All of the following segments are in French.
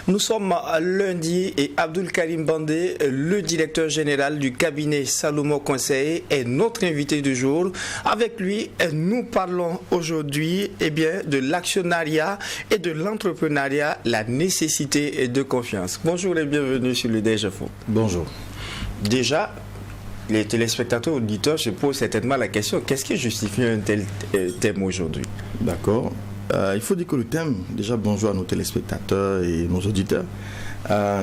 Nous sommes lundi et Abdul Karim Bandé, le directeur général du cabinet Salomon Conseil, est notre invité du jour. Avec lui, nous parlons aujourd'hui de l'actionnariat et de l'entrepreneuriat, la nécessité de confiance. Bonjour et bienvenue sur le DGFO. Bonjour. Déjà, les téléspectateurs auditeurs se posent certainement la question, qu'est-ce qui justifie un tel thème aujourd'hui? D'accord. Il faut dire que le thème, déjà bonjour à nos téléspectateurs et nos auditeurs.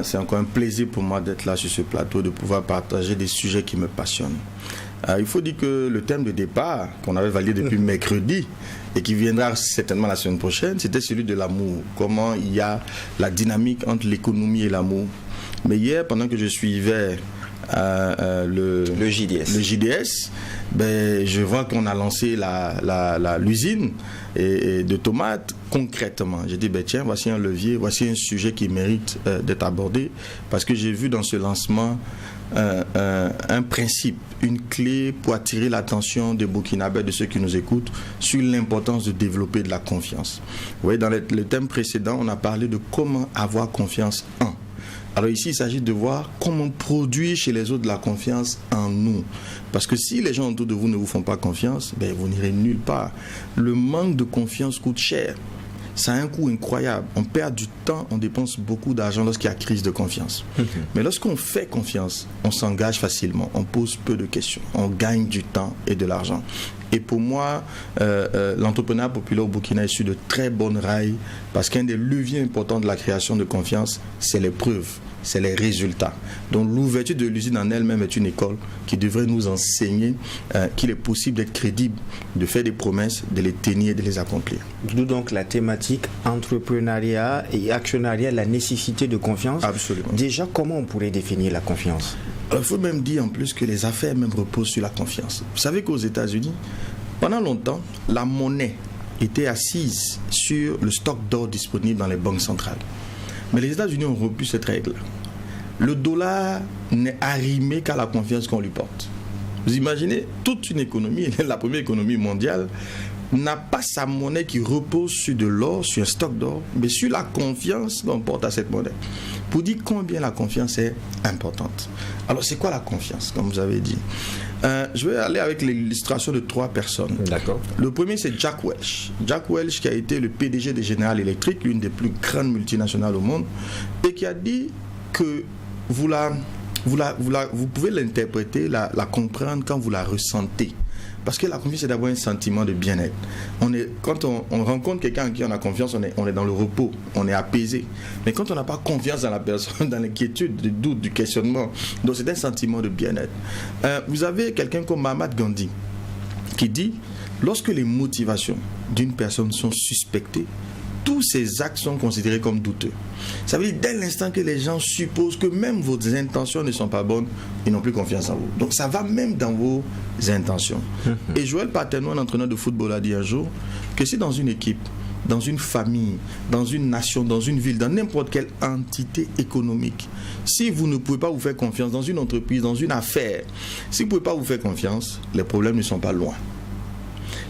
C'est encore un plaisir pour moi d'être là sur ce plateau, de pouvoir partager des sujets qui me passionnent. Il faut dire que le thème de départ, qu'on avait validé depuis mercredi et qui viendra certainement la semaine prochaine, c'était celui de l'amour. Comment il y a la dynamique entre l'économie et l'amour. Mais hier, pendant que je suivais le JDS, je vois qu'on a lancé l'usine de tomates concrètement. J'ai dit, tiens, voici un levier, voici un sujet qui mérite d'être abordé, parce que j'ai vu dans ce lancement un principe, une clé pour attirer l'attention des Burkinabés, de ceux qui nous écoutent, sur l'importance de développer de la confiance. Vous voyez, dans le thème précédent, on a parlé de comment avoir confiance en. Alors ici, il s'agit de voir comment produire chez les autres de la confiance en nous. Parce que si les gens autour de vous ne vous font pas confiance, vous n'irez nulle part. Le manque de confiance coûte cher. Ça a un coût incroyable. On perd du temps, on dépense beaucoup d'argent lorsqu'il y a crise de confiance. Mais lorsqu'on fait confiance, on s'engage facilement, on pose peu de questions, on gagne du temps et de l'argent. Et pour moi, l'entrepreneuriat populaire au Burkina est sur de très bonnes rails, parce qu'un des leviers importants de la création de confiance, c'est les preuves, c'est les résultats. Donc l'ouverture de l'usine en elle-même est une école qui devrait nous enseigner qu'il est possible d'être crédible, de faire des promesses, de les tenir et de les accomplir. D'où donc la thématique entrepreneuriat et actionnariat, la nécessité de confiance. Absolument. Déjà, comment on pourrait définir la confiance? Il faut même dire en plus que les affaires même reposent sur la confiance. Vous savez qu'aux États-Unis, pendant longtemps, la monnaie était assise sur le stock d'or disponible dans les banques centrales. Mais les États-Unis ont rompu cette règle. Le dollar n'est arrimé qu'à la confiance qu'on lui porte. Vous imaginez, toute une économie, la première économie mondiale, n'a pas sa monnaie qui repose sur de l'or, sur un stock d'or, mais sur la confiance qu'on porte à cette monnaie. Pour dire combien la confiance est importante. Alors, c'est quoi la confiance, comme vous avez dit? Je vais aller avec l'illustration de 3 personnes. D'accord. Le premier, c'est Jack Welch. Jack Welch, qui a été le PDG de General Electric, l'une des plus grandes multinationales au monde, et qui a dit que vous pouvez l'interpréter, la comprendre quand vous la ressentez. Parce que la confiance, c'est d'avoir un sentiment de bien-être. Quand on rencontre quelqu'un en qui on a confiance, on est dans le repos, on est apaisé. Mais quand on n'a pas confiance dans la personne, dans l'inquiétude, le doute, du questionnement, donc c'est un sentiment de bien-être. Vous avez quelqu'un comme Mahatma Gandhi qui dit, lorsque les motivations d'une personne sont suspectées, tous ces actes sont considérés comme douteux. Ça veut dire, dès l'instant que les gens supposent que même vos intentions ne sont pas bonnes, ils n'ont plus confiance en vous. Donc ça va même dans vos intentions. Et Joël Paterno, un entraîneur de football, a dit un jour que si dans une équipe, dans une famille, dans une nation, dans une ville, dans n'importe quelle entité économique, si vous ne pouvez pas vous faire confiance dans une entreprise, dans une affaire, si vous ne pouvez pas vous faire confiance, les problèmes ne sont pas loin.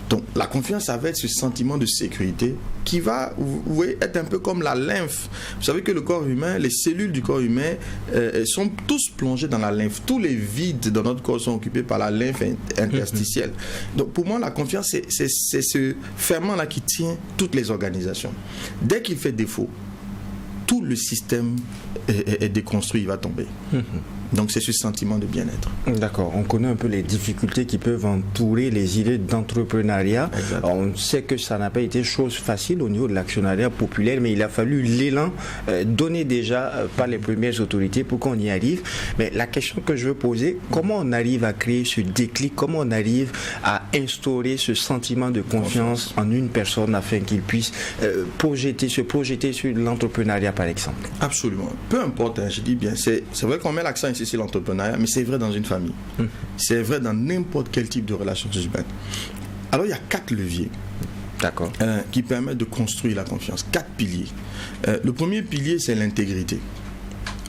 Donc la confiance, ça va être ce sentiment de sécurité qui va, vous voyez, être un peu comme la lymphe. Vous savez que le corps humain, les cellules du corps humain sont tous plongées dans la lymphe. Tous les vides dans notre corps sont occupés par la lymphe interstitielle. Donc pour moi, la confiance, c'est ce ferment-là qui tient toutes les organisations. Dès qu'il fait défaut, tout le système est déconstruit, il va tomber. Donc c'est ce sentiment de bien-être. D'accord, on connaît un peu les difficultés qui peuvent entourer les idées d'entrepreneuriat. On sait que ça n'a pas été chose facile au niveau de l'actionnariat populaire, mais il a fallu l'élan donné déjà par les premières autorités pour qu'on y arrive. Mais la question que je veux poser, comment on arrive à créer ce déclic, comment on arrive à instaurer ce sentiment de confiance en une personne afin qu'il puisse se projeter sur l'entrepreneuriat par exemple? Absolument, peu importe, je dis bien, c'est vrai qu'on met l'accent ici sur l'entrepreneuriat, mais c'est vrai dans une famille. C'est vrai dans n'importe quel type de relation humaine. Alors il y a 4 leviers qui permettent de construire la confiance. 4 piliers. Le premier pilier, c'est l'intégrité.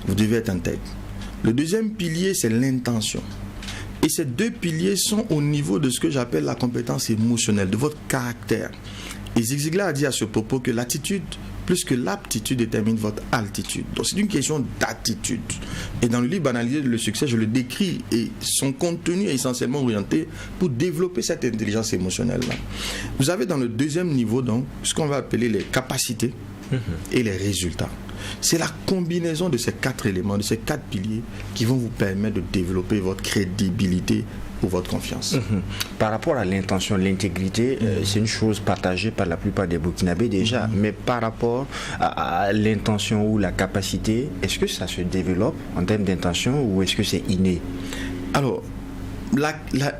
Vous devez être intègre. Le deuxième pilier, c'est l'intention. Et ces 2 piliers sont au niveau de ce que j'appelle la compétence émotionnelle, de votre caractère. Et Zig Ziglar a dit à ce propos que l'attitude plus que l'aptitude détermine votre altitude. Donc c'est une question d'attitude. Et dans le livre Banaliser le succès, je le décris et son contenu est essentiellement orienté pour développer cette intelligence émotionnelle-là. Vous avez dans le deuxième niveau donc ce qu'on va appeler les capacités et les résultats. C'est la combinaison de ces 4 éléments, de ces 4 piliers qui vont vous permettre de développer votre crédibilité ou votre confiance. Par rapport à l'intention, l'intégrité, c'est une chose partagée par la plupart des Burkinabés déjà, mais par rapport à l'intention ou la capacité, est-ce que ça se développe en termes d'intention ou est-ce que c'est inné? Alors,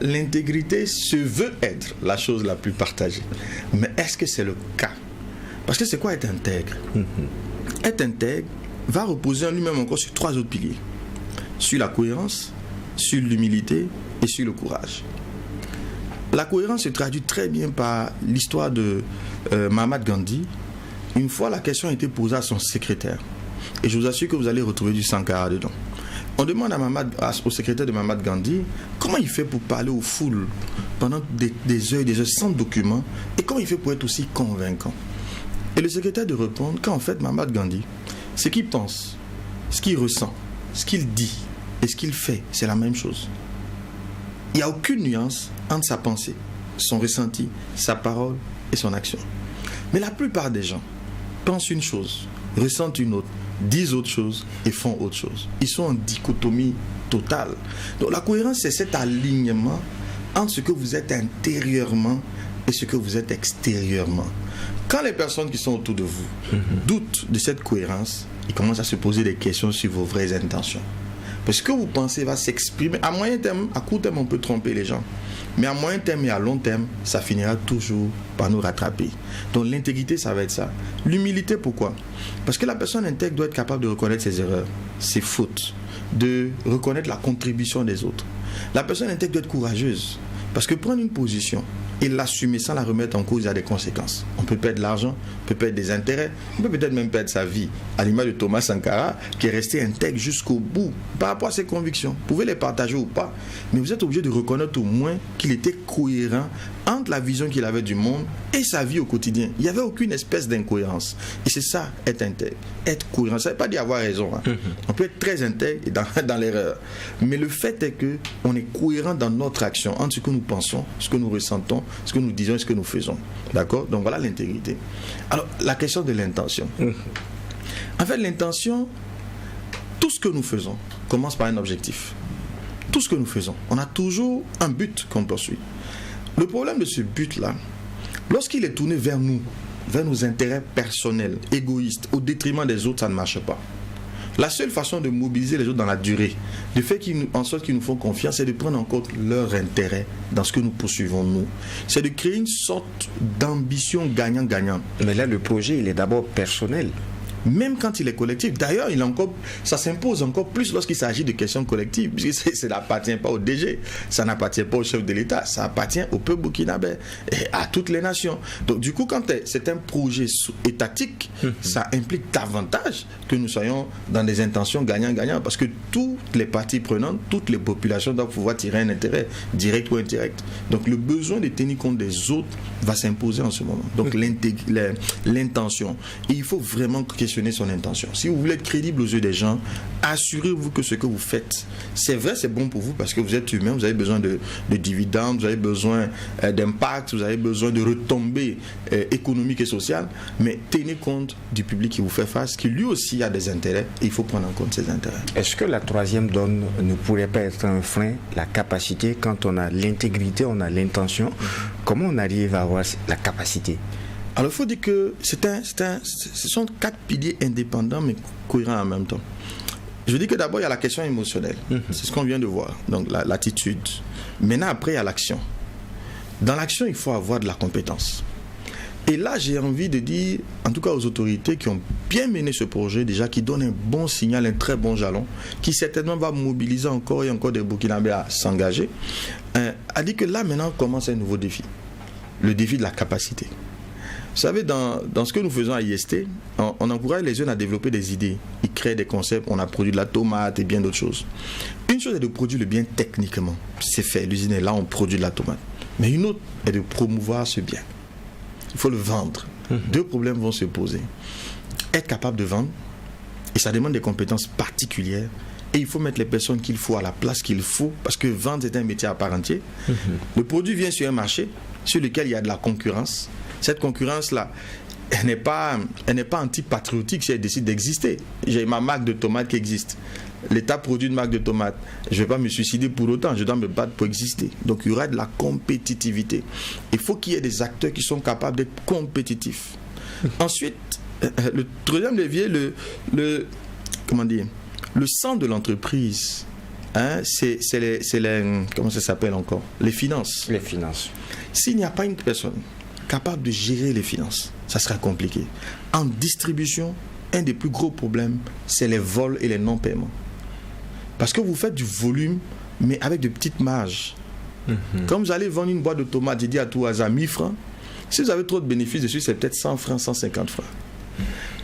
l'intégrité se veut être la chose la plus partagée, mais est-ce que c'est le cas? Parce que c'est quoi être intègre? Être intègre va reposer en lui-même encore sur 3 autres piliers. Sur la cohérence, sur l'humilité et sur le courage. La cohérence se traduit très bien par l'histoire de Mahatma Gandhi. Une fois, la question a été posée à son secrétaire. Et je vous assure que vous allez retrouver du Sankara dedans. On demande au secrétaire de Mahatma Gandhi comment il fait pour parler aux foules pendant des heures et des heures sans documents et comment il fait pour être aussi convaincant. Et le secrétaire de répondre qu'en fait, Mahatma Gandhi, ce qu'il pense, ce qu'il ressent, ce qu'il dit et ce qu'il fait, c'est la même chose. Il n'y a aucune nuance entre sa pensée, son ressenti, sa parole et son action. Mais la plupart des gens pensent une chose, ressentent une autre, disent autre chose et font autre chose. Ils sont en dichotomie totale. Donc la cohérence, c'est cet alignement entre ce que vous êtes intérieurement et ce que vous êtes extérieurement. Quand les personnes qui sont autour de vous doutent de cette cohérence, ils commencent à se poser des questions sur vos vraies intentions. Parce que ce que vous pensez va s'exprimer. À moyen terme, à court terme, on peut tromper les gens. Mais à moyen terme et à long terme, ça finira toujours par nous rattraper. Donc l'intégrité, ça va être ça. L'humilité, pourquoi? Parce que la personne intègre doit être capable de reconnaître ses erreurs, ses fautes, de reconnaître la contribution des autres. La personne intègre doit être courageuse. Parce que prendre une position et l'assumer sans la remettre en cause, il y a des conséquences. On peut perdre de l'argent, on peut perdre des intérêts, on peut peut-être même perdre sa vie. À l'image de Thomas Sankara, qui est resté intègre jusqu'au bout par rapport à ses convictions. Vous pouvez les partager ou pas, mais vous êtes obligé de reconnaître au moins qu'il était cohérent entre la vision qu'il avait du monde et sa vie au quotidien. Il n'y avait aucune espèce d'incohérence. Et c'est ça, être intègre. Être cohérent, ça ne veut pas dire avoir raison. On peut être très intègre et dans l'erreur. Mais le fait est qu'on est cohérent dans notre action, entre ce que nous pensons, ce que nous ressentons, ce que nous disons et ce que nous faisons. D'accord? Donc voilà l'intégrité. Alors, la question de l'intention. En fait, l'intention, tout ce que nous faisons commence par un objectif. Tout ce que nous faisons, on a toujours un but qu'on poursuit. Le problème de ce but-là, lorsqu'il est tourné vers nous, vers nos intérêts personnels, égoïstes, au détriment des autres, ça ne marche pas. La seule façon de mobiliser les autres dans la durée, de faire en sorte qu'ils nous font confiance, c'est de prendre en compte leur intérêt dans ce que nous poursuivons nous. C'est de créer une sorte d'ambition gagnant-gagnant. Mais là, le projet, il est d'abord personnel. Même quand il est collectif. D'ailleurs, ça s'impose encore plus lorsqu'il s'agit de questions collectives, puisque ça n'appartient pas au DG, ça n'appartient pas au chef de l'État, ça appartient au peuple burkinabé et à toutes les nations. Donc du coup, quand c'est un projet étatique, ça implique davantage que nous soyons dans des intentions gagnant-gagnant, parce que toutes les parties prenantes, toutes les populations doivent pouvoir tirer un intérêt, direct ou indirect. Donc le besoin de tenir compte des autres va s'imposer en ce moment. Donc l'intention. Et il faut vraiment questionner son intention. Si vous voulez être crédible aux yeux des gens, assurez-vous que ce que vous faites, c'est vrai, c'est bon pour vous parce que vous êtes humain, vous avez besoin de dividendes, vous avez besoin d'impact, vous avez besoin de retombées économiques et sociales, mais tenez compte du public qui vous fait face, qui lui aussi a des intérêts et il faut prendre en compte ses intérêts. Est-ce que la troisième donne ne pourrait pas être un frein, la capacité, quand on a l'intégrité, on a l'intention, comment on arrive à avoir la capacité? Alors, il faut dire que ce sont 4 piliers indépendants mais cohérents en même temps. Je dis que d'abord, il y a la question émotionnelle. C'est ce qu'on vient de voir, donc l'attitude. Maintenant, après, il y a l'action. Dans l'action, il faut avoir de la compétence. Et là, j'ai envie de dire, en tout cas aux autorités qui ont bien mené ce projet, déjà qui donnent un bon signal, un très bon jalon, qui certainement va mobiliser encore et encore des Burkinabés à s'engager, a dit que là, maintenant, commence un nouveau défi. Le défi de la capacité. Vous savez, dans ce que nous faisons à IST, on encourage les jeunes à développer des idées. Ils créent des concepts, on a produit de la tomate et bien d'autres choses. Une chose est de produire le bien techniquement. C'est fait, l'usine est là, on produit de la tomate. Mais une autre est de promouvoir ce bien. Il faut le vendre. Deux problèmes vont se poser. Être capable de vendre, et ça demande des compétences particulières, et il faut mettre les personnes qu'il faut à la place qu'il faut, parce que vendre c'est un métier à part entière. Le produit vient sur un marché sur lequel il y a de la concurrence. Cette concurrence-là, elle n'est pas anti-patriotique si elle décide d'exister. J'ai ma marque de tomates qui existe. L'État produit une marque de tomates. Je ne vais pas me suicider pour autant, je dois me battre pour exister. Donc il y aura de la compétitivité. Il faut qu'il y ait des acteurs qui sont capables d'être compétitifs. Ensuite, le troisième levier, le centre de l'entreprise, c'est les comment ça s'appelle encore? Les finances. Les finances. S'il n'y a pas une personne capable de gérer les finances, ça sera compliqué. En distribution, un des plus gros problèmes, c'est les vols et les non-paiements. Parce que vous faites du volume, mais avec de petites marges. Quand vous allez vendre une boîte de tomates, j'ai dit à tout hasard 1000 francs, si vous avez trop de bénéfices dessus, c'est peut-être 100 francs, 150 francs.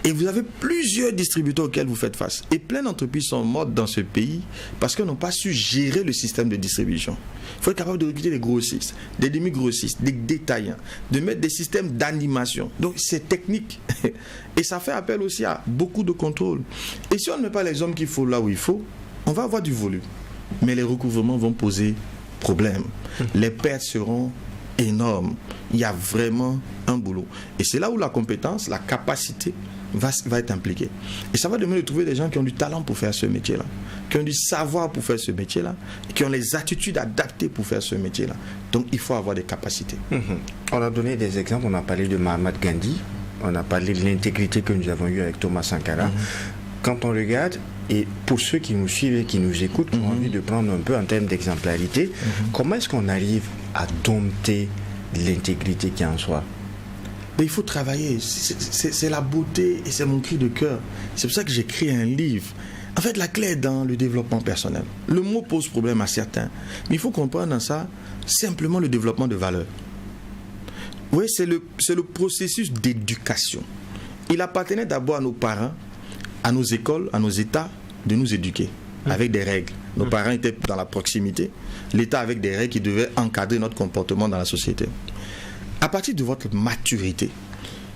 Et vous avez plusieurs distributeurs auxquels vous faites face. Et plein d'entreprises sont mortes dans ce pays parce qu'elles n'ont pas su gérer le système de distribution. Il faut être capable de recruter des grossistes, des demi-grossistes, des détaillants, de mettre des systèmes d'animation. Donc c'est technique. Et ça fait appel aussi à beaucoup de contrôle. Et si on ne met pas les hommes qu'il faut là où il faut, on va avoir du volume. Mais les recouvrements vont poser problème. Les pertes seront énormes. Il y a vraiment un boulot. Et c'est là où la compétence, la capacité va être impliquée. Et ça va demander de trouver des gens qui ont du talent pour faire ce métier-là, qui ont du savoir pour faire ce métier-là, et qui ont les attitudes adaptées pour faire ce métier-là. Donc il faut avoir des capacités. On a donné des exemples, on a parlé de Mahatma Gandhi, on a parlé de l'intégrité que nous avons eue avec Thomas Sankara. Quand on regarde, et pour ceux qui nous suivent et qui nous écoutent, qui ont envie de prendre un peu en termes d'exemplarité, comment est-ce qu'on arrive à dompter l'intégrité qui est en soi? Mais il faut travailler, c'est la beauté et c'est mon cri de cœur. C'est pour ça que j'ai écrit un livre. En fait, la clé est dans le développement personnel. Le mot pose problème à certains, mais il faut comprendre dans ça simplement le développement de valeur. Oui, c'est le processus d'éducation. Il appartenait d'abord à nos parents, à nos écoles, à nos États, de nous éduquer avec des règles. Nos parents étaient dans la proximité, l'État avec des règles qui devaient encadrer notre comportement dans la société. À partir de votre maturité,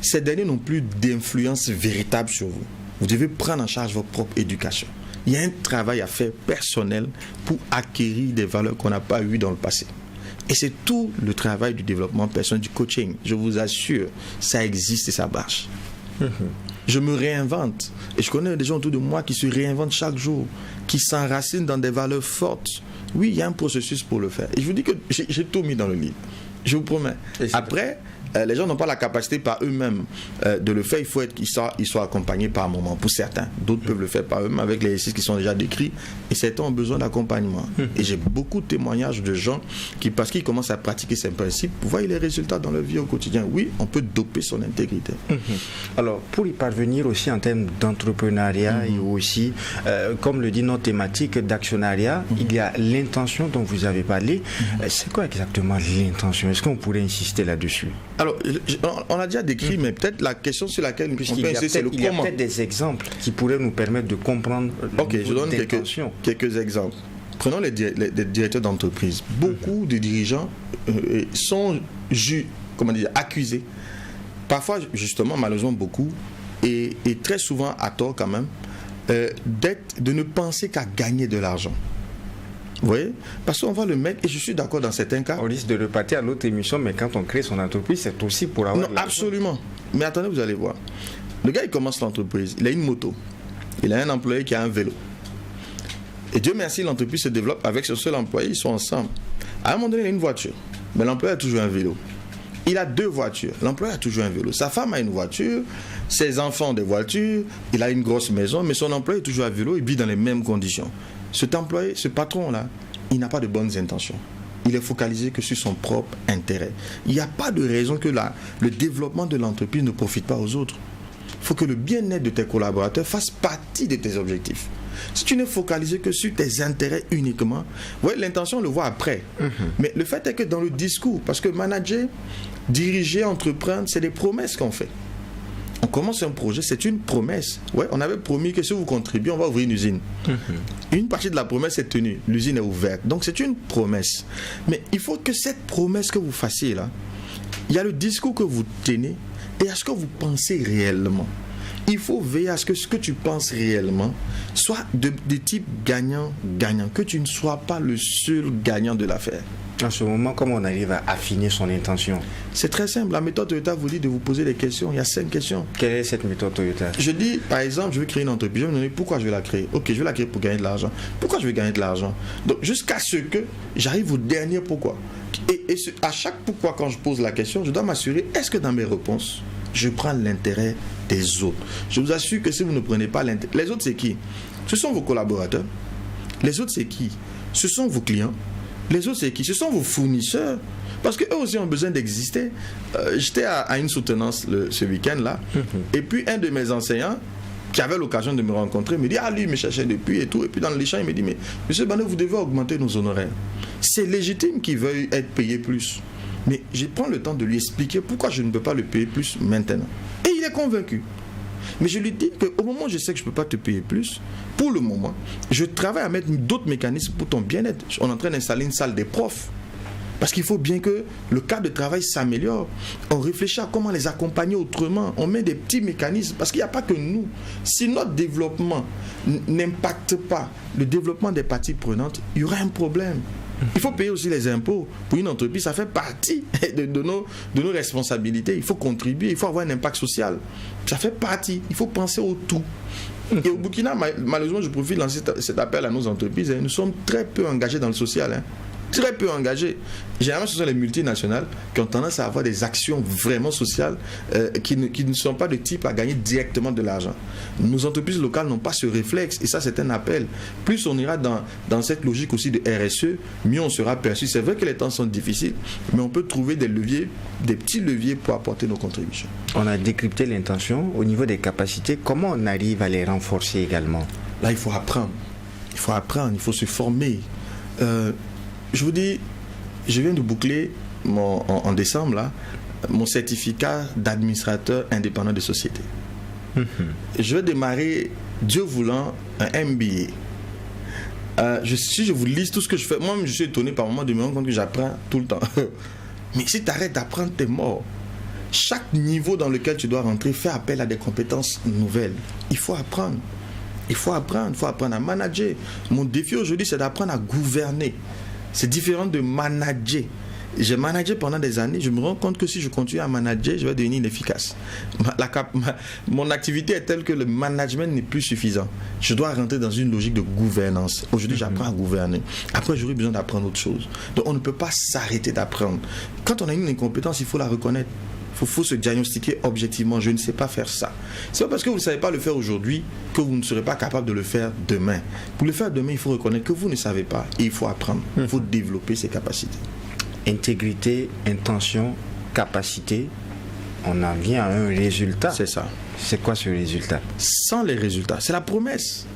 ces derniers n'ont plus d'influence véritable sur vous. Vous devez prendre en charge votre propre éducation. Il y a un travail à faire personnel pour acquérir des valeurs qu'on n'a pas eues dans le passé. Et c'est tout le travail du développement personnel, du coaching. Je vous assure, ça existe et ça marche. Je me réinvente. Et je connais des gens autour de moi qui se réinventent chaque jour, qui s'enracinent dans des valeurs fortes. Oui, il y a un processus pour le faire. Et je vous dis que j'ai tout mis dans le livre. Je vous promets. Après, les gens n'ont pas la capacité par eux-mêmes de le faire. Il faut qu'ils soient accompagnés par moment pour certains. D'autres peuvent le faire par eux-mêmes avec les exercices qui sont déjà décrits. Et certains ont besoin d'accompagnement. Et j'ai beaucoup de témoignages de gens qui, parce qu'ils commencent à pratiquer ces principes, voient les résultats dans leur vie au quotidien. Oui, on peut doper son intégrité. Alors, pour y parvenir aussi en termes d'entrepreneuriat et aussi, comme le dit notre thématique d'actionnariat, il y a l'intention dont vous avez parlé. C'est quoi exactement l'intention? Est-ce qu'on pourrait insister là-dessus? Alors, on a déjà décrit, mais peut-être la question sur laquelle on peut insister, c'est le comment. Il y a peut-être des exemples qui pourraient nous permettre de comprendre. Ok, je donne quelques exemples. Prenons les directeurs d'entreprise. Beaucoup de dirigeants sont accusés. Parfois, justement, malheureusement, beaucoup, et très souvent à tort quand même, de ne penser qu'à gagner de l'argent. Vous voyez? Parce qu'on va le mettre, et je suis d'accord dans certains cas. On risque de repartir à l'autre émission, mais quand on crée son entreprise, c'est aussi pour avoir. Non, absolument. Mais attendez, vous allez voir. Le gars, il commence l'entreprise, il a une moto, il a un employé qui a un vélo. Et Dieu merci, l'entreprise se développe avec ce seul employé, ils sont ensemble. À un moment donné, il a une voiture, mais l'employé a toujours un vélo. Il a 2 voitures, l'employé a toujours un vélo. Sa femme a une voiture, ses enfants ont des voitures, il a une grosse maison, mais son employé est toujours à vélo, il vit dans les mêmes conditions. Cet employé, ce patron-là, il n'a pas de bonnes intentions. Il est focalisé que sur son propre intérêt. Il n'y a pas de raison que le développement de l'entreprise ne profite pas aux autres. Il faut que le bien-être de tes collaborateurs fasse partie de tes objectifs. Si tu n'es focalisé que sur tes intérêts uniquement, ouais, l'intention, on le voit après. Mais le fait est que dans le discours, parce que manager, diriger, entreprendre, c'est des promesses qu'on fait. On commence un projet, c'est une promesse. Ouais, on avait promis que si vous contribuez, on va ouvrir une usine. Une partie de la promesse est tenue. L'usine est ouverte. Donc c'est une promesse. Mais il faut que cette promesse que vous fassiez là, il y a le discours que vous tenez, et à ce que vous pensez réellement. Il faut veiller à ce que tu penses réellement soit de type gagnant-gagnant, que tu ne sois pas le seul gagnant de l'affaire. En ce moment, comment on arrive à affiner son intention? C'est très simple. La méthode Toyota vous dit de vous poser des questions. Il y a 5 questions. Quelle est cette méthode Toyota? Je dis, par exemple, je veux créer une entreprise. Je vais me demander pourquoi je vais la créer. Ok, je vais la créer pour gagner de l'argent. Pourquoi je vais gagner de l'argent? Donc, jusqu'à ce que j'arrive au dernier pourquoi. Et à chaque pourquoi, quand je pose la question, je dois m'assurer, est-ce que dans mes réponses, je prends l'intérêt des autres? Je vous assure que si vous ne prenez pas l'intérêt... Les autres, c'est qui? Ce sont vos collaborateurs. Les autres, c'est qui? Ce sont vos clients. Les autres, c'est qui? Ce sont vos fournisseurs. Parce qu'eux aussi ont besoin d'exister. J'étais à une soutenance ce week-end-là. Et puis, un de mes enseignants, qui avait l'occasion de me rencontrer, me dit, ah, lui, il me cherchait depuis et tout. Et puis, dans l'échange, il me dit, mais monsieur Banet, vous devez augmenter nos honoraires. C'est légitime qu'il veuille être payé plus. Mais je prends le temps de lui expliquer pourquoi je ne peux pas le payer plus maintenant. Et il est convaincu. Mais je lui dis qu'au moment où je sais que je ne peux pas te payer plus, pour le moment, je travaille à mettre d'autres mécanismes pour ton bien-être. On est en train d'installer une salle des profs. Parce qu'il faut bien que le cadre de travail s'améliore. On réfléchit à comment les accompagner autrement. On met des petits mécanismes. Parce qu'il n'y a pas que nous. Si notre développement n'impacte pas le développement des parties prenantes, il y aura un problème. Il faut payer aussi les impôts. Pour une entreprise, ça fait partie de nos responsabilités. Il faut contribuer, il faut avoir un impact social. Ça fait partie. Il faut penser au tout. Et au Burkina, malheureusement, je profite de lancer cet appel à nos entreprises. Nous sommes très peu engagés dans le social. Très peu engagés. Généralement, ce sont les multinationales qui ont tendance à avoir des actions vraiment sociales qui ne sont pas de type à gagner directement de l'argent. Nos entreprises locales n'ont pas ce réflexe et ça, c'est un appel. Plus on ira dans cette logique aussi de RSE, mieux on sera perçu. C'est vrai que les temps sont difficiles, mais on peut trouver des leviers, des petits leviers pour apporter nos contributions. On a décrypté l'intention. Au niveau des capacités, comment on arrive à les renforcer également? Là, il faut apprendre. Il faut apprendre, il faut se former. Je vous dis, je viens de boucler en décembre là, mon certificat d'administrateur indépendant de société. Je vais démarrer, Dieu voulant, un MBA. Si je vous lis tout ce que je fais, moi-même je suis étonné par moment de me rendre compte que j'apprends tout le temps. Mais si tu arrêtes d'apprendre, t'es mort. Chaque niveau dans lequel tu dois rentrer fait appel à des compétences nouvelles. Il faut apprendre. Il faut apprendre à manager. Mon défi aujourd'hui, c'est d'apprendre à gouverner. C'est différent de manager. J'ai managé pendant des années. Je me rends compte que si je continue à manager, je vais devenir inefficace. Mon activité est telle que le management n'est plus suffisant. Je dois rentrer dans une logique de gouvernance. Aujourd'hui, j'apprends à gouverner. Après, j'aurai besoin d'apprendre autre chose. Donc, on ne peut pas s'arrêter d'apprendre. Quand on a une incompétence, il faut la reconnaître. Il faut se diagnostiquer objectivement. Je ne sais pas faire ça. C'est pas parce que vous ne savez pas le faire aujourd'hui que vous ne serez pas capable de le faire demain. Pour le faire demain, il faut reconnaître que vous ne savez pas et il faut apprendre. Il faut développer ses capacités. Intégrité, intention, capacité, on en vient à un résultat. C'est ça. C'est quoi ce résultat? Sans les résultats, c'est la promesse.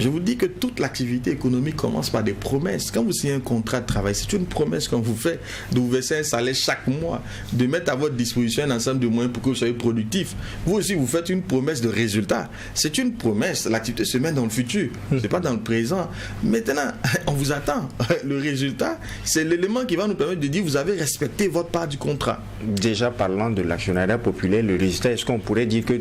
Je vous dis que toute l'activité économique commence par des promesses. Quand vous signez un contrat de travail, c'est une promesse qu'on vous fait de vous verser un salaire chaque mois, de mettre à votre disposition un ensemble de moyens pour que vous soyez productif. Vous aussi, vous faites une promesse de résultat. C'est une promesse. L'activité se met dans le futur. C'est pas dans le présent. Maintenant, on vous attend. Le résultat, c'est l'élément qui va nous permettre de dire vous avez respecté votre part du contrat. Déjà parlant de l'actionnariat populaire, le résultat, est-ce qu'on pourrait dire que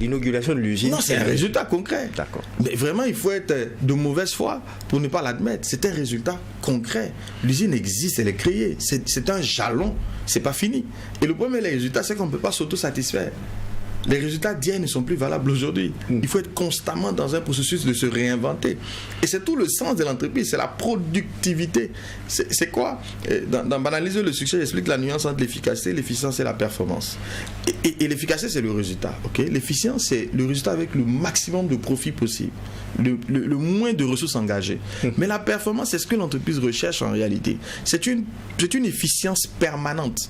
l'inauguration de l'usine... Non, c'est un résultat concret. D'accord. Mais vraiment, il faut être de mauvaise foi pour ne pas l'admettre. C'est un résultat concret. L'usine existe, elle est créée. C'est un jalon. C'est pas fini. Et le premier résultat, c'est qu'on ne peut pas s'auto-satisfaire. Les résultats d'hier ne sont plus valables aujourd'hui. Il faut être constamment dans un processus de se réinventer. Et c'est tout le sens de l'entreprise, c'est la productivité. C'est quoi? Dans Banaliser le succès, j'explique la nuance entre l'efficacité, l'efficience et la performance. Et l'efficacité, c'est le résultat. Okay? L'efficience, c'est le résultat avec le maximum de profit possible, le moins de ressources engagées. Mais la performance, c'est ce que l'entreprise recherche en réalité. C'est une efficience permanente.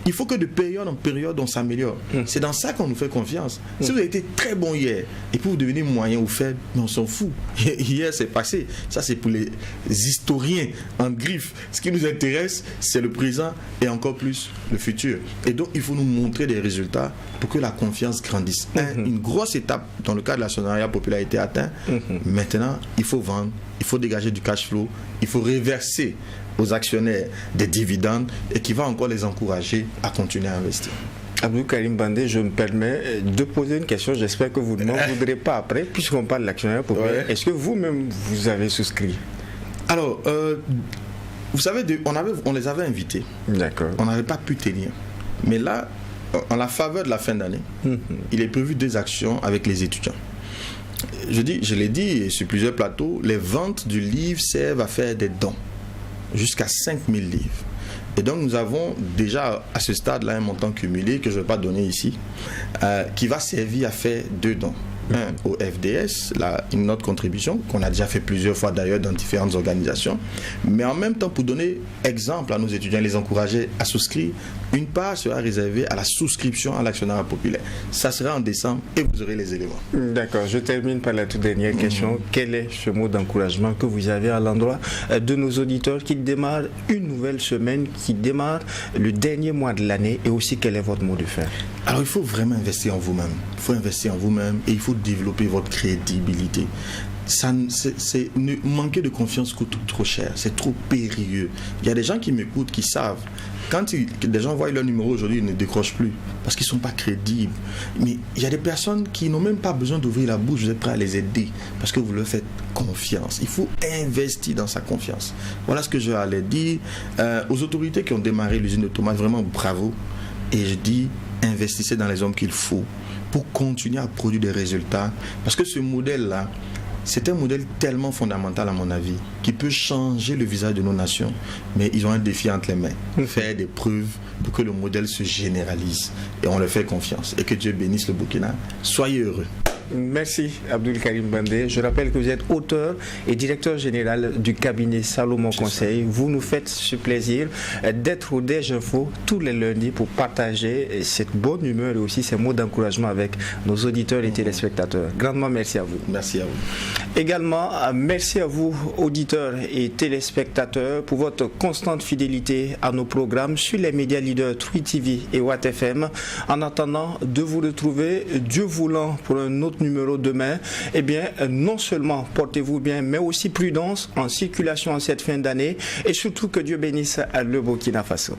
Il faut que de période en période, on s'améliore. C'est dans ça qu'on nous fait confiance. Si vous avez été très bon hier et puis vous devenez moyen ou faible, mais on s'en fout. Hier, c'est passé. Ça, c'est pour les historiens en griffe. Ce qui nous intéresse, c'est le présent et encore plus le futur. Et donc, il faut nous montrer des résultats pour que la confiance grandisse. Une grosse étape dans le cadre de l'actionnariat populaire a été atteinte. Maintenant, il faut vendre, il faut dégager du cash flow, il faut reverser aux actionnaires des dividendes et qui va encore les encourager à continuer à investir. Abdul Karim Bandé, je me permets de poser une question. J'espère que vous ne m'en voudrez pas après, puisqu'on parle de l'actionnariat populaire. Est-ce que vous-même, vous avez souscrit? Alors, vous savez, on les avait invités. D'accord. On n'avait pas pu tenir. Mais là, en la faveur de la fin d'année, il est prévu des actions avec les étudiants. Je l'ai dit sur plusieurs plateaux, les ventes du livre servent à faire des dons, jusqu'à 5000 livres. Et donc nous avons déjà à ce stade-là un montant cumulé que je ne vais pas donner ici, qui va servir à faire 2 dons. Un au FDS, une autre contribution qu'on a déjà fait plusieurs fois d'ailleurs dans différentes organisations, mais en même temps pour donner exemple à nos étudiants, les encourager à souscrire, une part sera réservée à la souscription à l'actionnariat populaire. Ça sera en décembre et vous aurez les éléments. D'accord, je termine par la toute dernière question. Quel est ce mot d'encouragement que vous avez à l'endroit de nos auditeurs qui démarrent une nouvelle semaine, qui démarre le dernier mois de l'année, et aussi quel est votre mot de fin? Alors il faut vraiment investir en vous-même. Il faut investir en vous-même et il faut développer votre crédibilité. Manquer de confiance coûte trop cher, c'est trop périlleux. Il y a des gens qui m'écoutent, qui savent. Quand des gens voient leur numéro aujourd'hui, ils ne décrochent plus parce qu'ils ne sont pas crédibles. Mais il y a des personnes qui n'ont même pas besoin d'ouvrir la bouche, vous êtes prêts à les aider parce que vous leur faites confiance. Il faut investir dans sa confiance. Voilà ce que je vais aller dire aux autorités qui ont démarré l'usine de tomates. Vraiment bravo. Et je dis, investissez dans les hommes qu'il faut pour continuer à produire des résultats. Parce que ce modèle-là, c'est un modèle tellement fondamental à mon avis, qui peut changer le visage de nos nations. Mais ils ont un défi entre les mains. Faire des preuves pour que le modèle se généralise. Et on leur fait confiance. Et que Dieu bénisse le Burkina. Soyez heureux. Merci Abdul Karim Bandé. Je rappelle que vous êtes auteur et directeur général du cabinet Salomon Conseil. Vous nous faites ce plaisir d'être au Déj Info tous les lundis pour partager cette bonne humeur et aussi ces mots d'encouragement avec nos auditeurs et téléspectateurs. Grandement merci à vous. Merci à vous. Également, merci à vous auditeurs et téléspectateurs pour votre constante fidélité à nos programmes sur les médias leaders Trui TV et Watt FM. En attendant de vous retrouver, Dieu voulant, pour un autre numéro demain, eh bien, non seulement portez-vous bien, mais aussi prudence en circulation en cette fin d'année et surtout que Dieu bénisse le Burkina Faso.